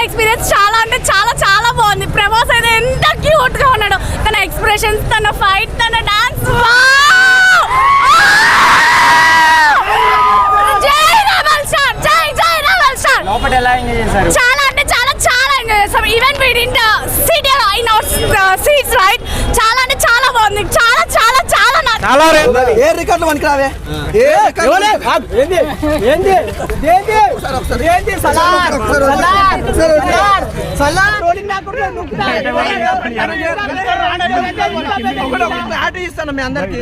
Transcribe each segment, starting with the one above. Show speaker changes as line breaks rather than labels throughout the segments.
Experience చాలా అంటే చాలా చాలా బాగుంది. ప్రభాస్ అయితే ఎంత క్యూట్ గా ఉన్నాడు, తన ఎక్స్ప్రెషన్స్, తన ఫైట్, తన డాన్స్. చాలా అంటే చాలా చాలా ఎంజాయ్ చేస్తాం. Even we did sit in our seats right. చాలా అంటే చాలా బాగుంది. చాలా చాలా చాలా
చాలా ఏ రికార్డులు మనకి రావే ఏ ఇస్తాను మీ అందరికి.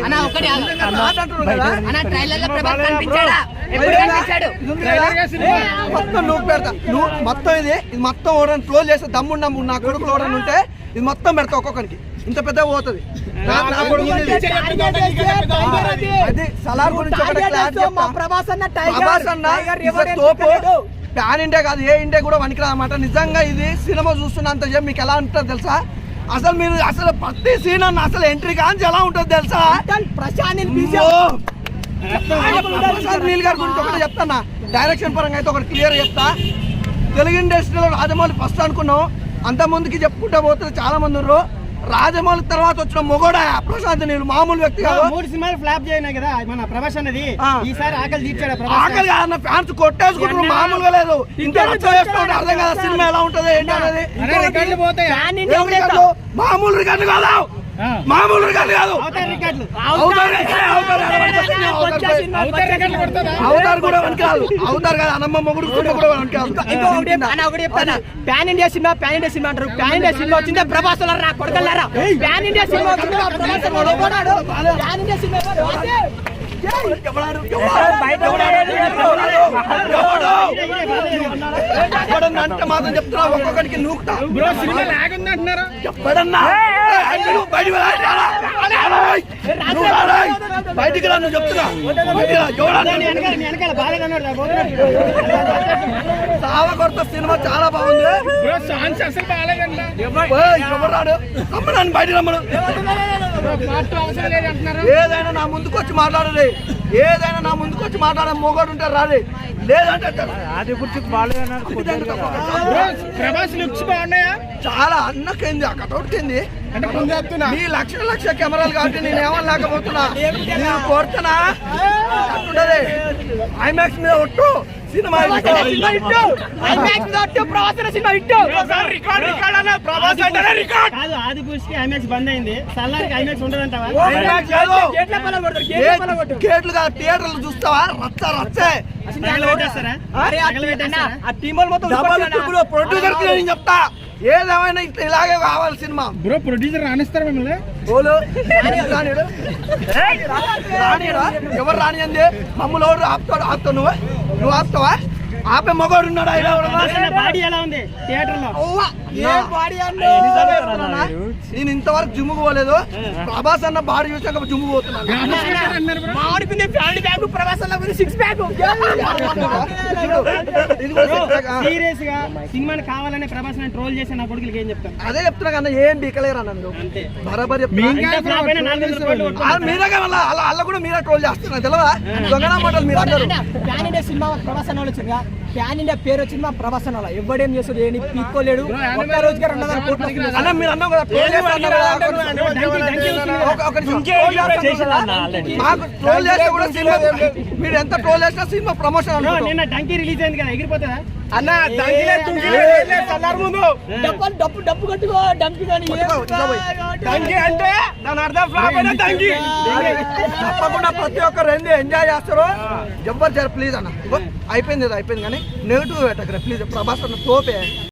మొత్తం నువ్వు పెడతా, నువ్వు మొత్తం ఇది మొత్తం ఓడని క్లోజ్ చేస్తే దమ్ముండ నా కొడుకులు ఓడని ఉంటే ఇది మొత్తం పెడతా ఒక్కొక్కరికి. ఇంత పెద్ద పోతుంది. అది సలార్ గురించి ప్యాన్ ఇండియా కాదు, ఏ ఇండియా కూడా వనికిరా అన్నమాట. నిజంగా ఇది సినిమా చూస్తున్నంత చెప్పి మీకు ఎలా ఉంటుందో తెలుసా? అసలు మీరు అసలు ప్రతి సీన్ అన్న అసలు ఎంట్రీ కానీ ఎలా ఉంటుందో తెలుసా? ప్రశాంత్ నీల్ గారి గురించి ఒకటి చెప్తానా, డైరెక్షన్ పరంగా అయితే ఒకటి క్లియర్ చెప్తా. తెలుగు ఇండస్ట్రీలో రాజమౌళి ఫస్ట్ అనుకున్నాం, అంత ముందుకి చెప్పుకుంటా పోతే చాలా మంది ఉన్నారు. రాజమౌళి తర్వాత వచ్చిన మొగోడా ప్రశాంత్ నీళ్ళు మామూలు వ్యక్తి కాదు.
3 సినిమాలు ఫ్లాప్ చేయనా కదా మన ప్రభాస్ అన్నది. ఈసారి ఆకలి తీర్చాడు.
ఆకలి కాదన్న, ఫ్యాన్స్ కొట్టేసుకుంటున్నారు మామూలుగా లేదు. ఇంకా చేస్తుంటే అర్థం కదా సినిమా ఎలా ఉంటది ఏంటి అనేది. మామూలు రికార్డు కాదు, మామూలు రికార్డు కాదు. అవుతారు కూడా వనికి కాదు, అవుతారు కదా అన్నమ్మ మొగుడు కూడా వనికి కాదు.
ప్యాన్ ఇండియా సినిమా అంటారు. ప్యాన్ ఇండియా సినిమా వచ్చిందే ప్రభాస్ రా కొడకల్లారా. ప్యాన్ ఇండియా సినిమా వచ్చింది ప్యాన్ ఇండియా సినిమా
అంటే మాత్రం చెప్తున్నా ఒక్కొక్కడికి నూకుతా. బయటికి రా, నువ్వు చెప్తున్నా చాలా కొత్త సినిమా చాలా బాగుంది. ఎవరు రాడు రమ్మని బయట రమ్మను. ఏదైనా నా ముందుకు వచ్చి మాట్లాడలే, ఏదైనా నా ముందుకు వచ్చి మాట్లాడే మొగోడు ఉంటే రాలే, లేదంటే చాలా అన్నకేంది అక్కడోటింది. నీ లక్ష కెమెరాలు కాబట్టి నేను ఏమని లేకపోతున్నా, నేను కోరుతున్నా అట్టుంటది. ఐమాక్స్ మీద ఒట్టు సినిమా
బంద్ అయింది.
గేట్లు కాదు థియేటర్లు చూస్తావా రచ్చే. ప్రొడ్యూసర్ నేను చెప్తా ఏదేమైనా ఇలాగే కావాలి సినిమా.
బ్రో ప్రొడ్యూసర్ రానిస్తారు మిమ్మల్ని.
ఎవరు రాని అంది మమ్మల్ని ఆపుతావు నువ్వు ఆపుతావా? ఆపే మగోడు ఉన్నాడు.
బాడీ ఎలా ఉంది థియేటర్ లో?
నేను ఇంతవరకు జిమ్ పోలేదు. ప్రభాస్ అన్న బాడీ చూసాక జిమ్ పోతున్నాను.
సీరియస్ గా సినిమాని కావాలనే ప్రభాస్ ట్రోల్ చేసి నా కొడుకులకి ఏం చెప్తాను?
అదే చెప్తున్నా కన్నా ఏం బీకలేరా నన్ను బరాబర్ మీరే అలా కూడా మీరే ట్రోల్ చేస్తున్నా తెలియదా? దొంగన మాటలు మీరు అందరూ.
ప్యాన్ ఇండియా సినిమా ప్రభాస్ అన్న వచ్చింది, ప్యాన్ ఇండియా పేరు వచ్చింది మా ప్రభాస్ అన్న. ఎవడేం చేస్తుంది ఏం పీక్కోలేడు. ఒక్క రోజుగా 200 కోట్లు
మీరు అన్నావు కదా ట్రోల్ చేస్తే కూడా సినిమా మీరు ఎంత ట్రోల్ చేసినా సినిమా ప్రమోషన్.
నిన్న డంకీ రిలీజ్ అయింది కదా, ఎగిరిపోతుందా
అన్న? ముందు
డబ్బు కట్టుకో డంకీ
అంటే దాని అర్థం ఫ్లాప్ అయినా డంకీ. తప్పకుండా ప్రతి ఒక్కరు ఏంది ఎంజాయ్ చేస్తారు. ఎవ్వరు ప్లీజ్ అన్న అయిపోయింది కానీ నెగిటివ్ పెట్టకరా ప్లీజ్. ప్రభాస్ అన్న తోపే.